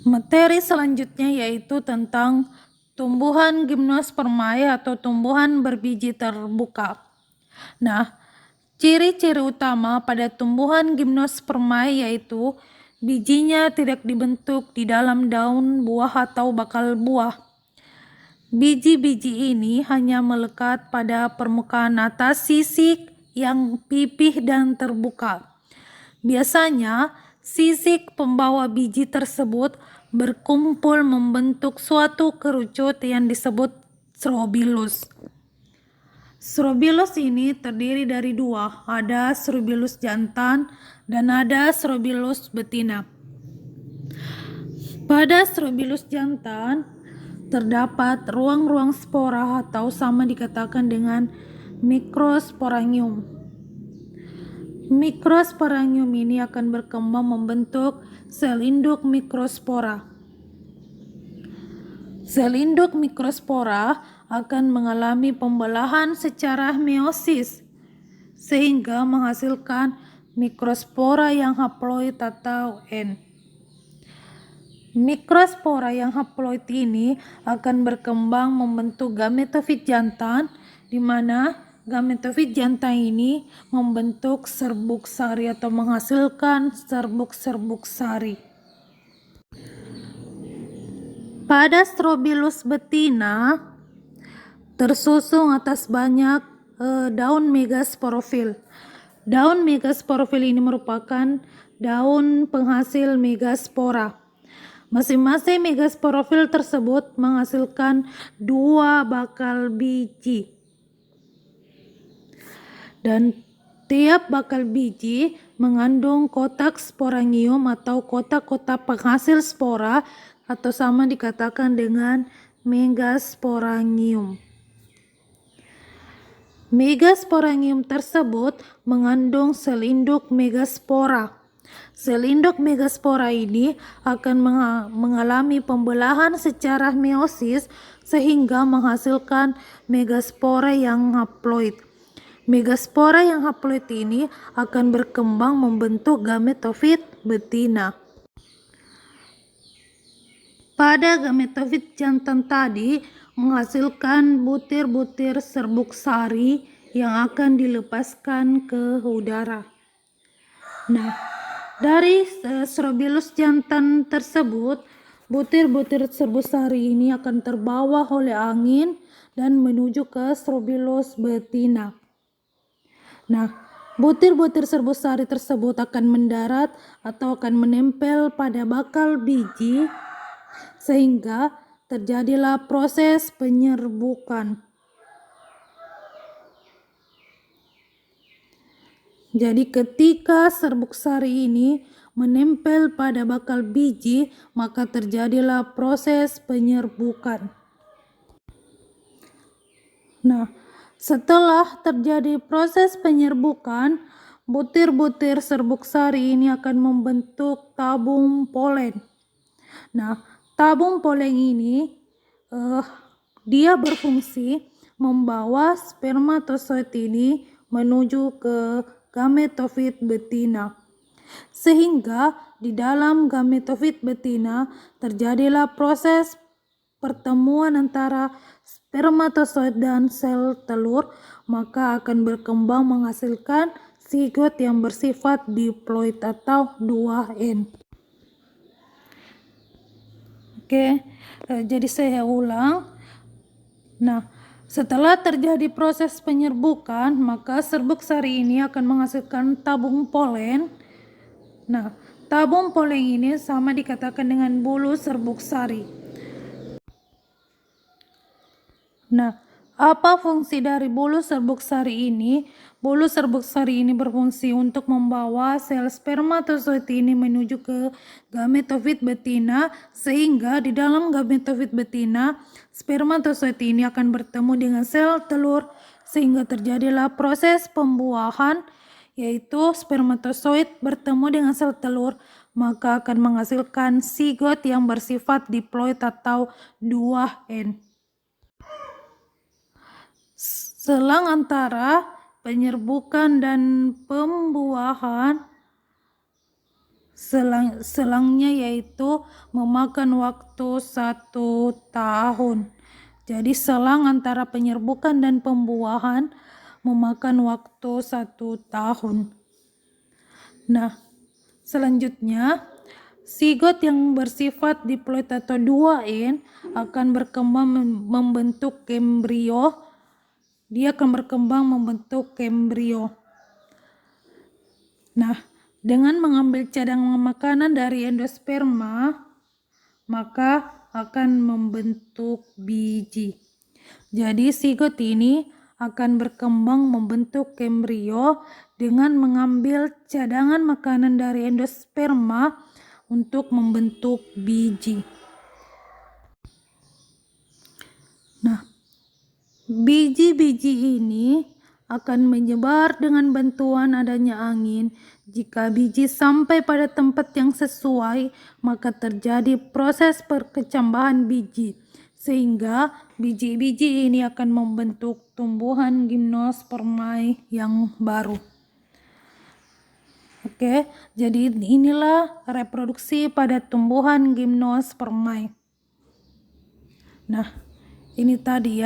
Materi selanjutnya yaitu tentang tumbuhan gimnospermae atau tumbuhan berbiji terbuka. Nah, ciri-ciri utama pada tumbuhan gimnospermae yaitu bijinya tidak dibentuk di dalam daun, buah, atau bakal buah. Biji-biji ini hanya melekat pada permukaan atas sisik yang pipih dan terbuka. Biasanya, sisik pembawa biji tersebut berkumpul membentuk suatu kerucut yang disebut strobilus. Strobilus ini terdiri dari dua, ada strobilus jantan dan ada strobilus betina. Pada strobilus jantan terdapat ruang-ruang spora atau sama dikatakan dengan mikrosporangium. Mikrosporangium ini akan berkembang membentuk sel induk mikrospora. Sel induk mikrospora akan mengalami pembelahan secara meiosis sehingga menghasilkan mikrospora yang haploid atau N. Mikrospora yang haploid ini akan berkembang membentuk gametofit jantan, di mana gametofit jantan ini membentuk serbuk sari atau menghasilkan serbuk-serbuk sari. Pada strobilus betina tersusun atas banyak daun megasporofil. Daun megasporofil ini merupakan daun penghasil megaspora. Masing-masing megasporofil tersebut menghasilkan 2 bakal biji. Dan tiap bakal biji mengandung kotak sporangium atau kotak-kotak penghasil spora atau sama dikatakan dengan megasporangium. Megasporangium tersebut mengandung sel induk megaspora. Sel induk megaspora ini akan mengalami pembelahan secara meiosis sehingga menghasilkan megaspora yang haploid. Megaspora yang haploid ini akan berkembang membentuk gametofit betina. Pada gametofit jantan tadi menghasilkan butir-butir serbuk sari yang akan dilepaskan ke udara. Nah, dari strobilus jantan tersebut, butir-butir serbuk sari ini akan terbawa oleh angin dan menuju ke strobilus betina. Nah, butir-butir serbuk sari tersebut akan mendarat atau akan menempel pada bakal biji sehingga terjadilah proses penyerbukan. Jadi ketika serbuk sari ini menempel pada bakal biji, maka terjadilah proses penyerbukan. Nah, setelah terjadi proses penyerbukan, butir-butir serbuk sari ini akan membentuk tabung polen. Nah, tabung polen ini dia berfungsi membawa spermatozoid ini menuju ke gametofit betina. Sehingga di dalam gametofit betina terjadilah proses pertemuan antara spermatozoid dan sel telur, maka akan berkembang menghasilkan zigot yang bersifat diploid atau 2N. Oke, jadi saya ulang. Nah, setelah terjadi proses penyerbukan, maka serbuk sari ini akan menghasilkan tabung polen. Nah, tabung polen ini sama dikatakan dengan bulu serbuk sari. Nah, apa fungsi dari bulu serbuk sari ini? Bulu serbuk sari ini berfungsi untuk membawa sel spermatozoid ini menuju ke gametofit betina, sehingga di dalam gametofit betina spermatozoid ini akan bertemu dengan sel telur sehingga terjadilah proses pembuahan, yaitu spermatozoid bertemu dengan sel telur maka akan menghasilkan zigot yang bersifat diploid atau 2N. Selang antara penyerbukan dan pembuahan selangnya yaitu memakan waktu 1 tahun. Jadi selang antara penyerbukan dan pembuahan memakan waktu 1 tahun. Nah, selanjutnya zigot yang bersifat diploid atau 2N akan berkembang membentuk embrio. Dia akan berkembang membentuk embrio. Nah, dengan mengambil cadangan makanan dari endosperma, maka akan membentuk biji. Jadi zigot ini akan berkembang membentuk embrio dengan mengambil cadangan makanan dari endosperma untuk membentuk biji. Nah, biji-biji ini akan menyebar dengan bantuan adanya angin. Jika biji sampai pada tempat yang sesuai, maka terjadi proses perkecambahan biji, sehingga biji-biji ini akan membentuk tumbuhan gimnospermae yang baru. Oke, jadi inilah reproduksi pada tumbuhan gimnospermae. Nah, ini tadi ya.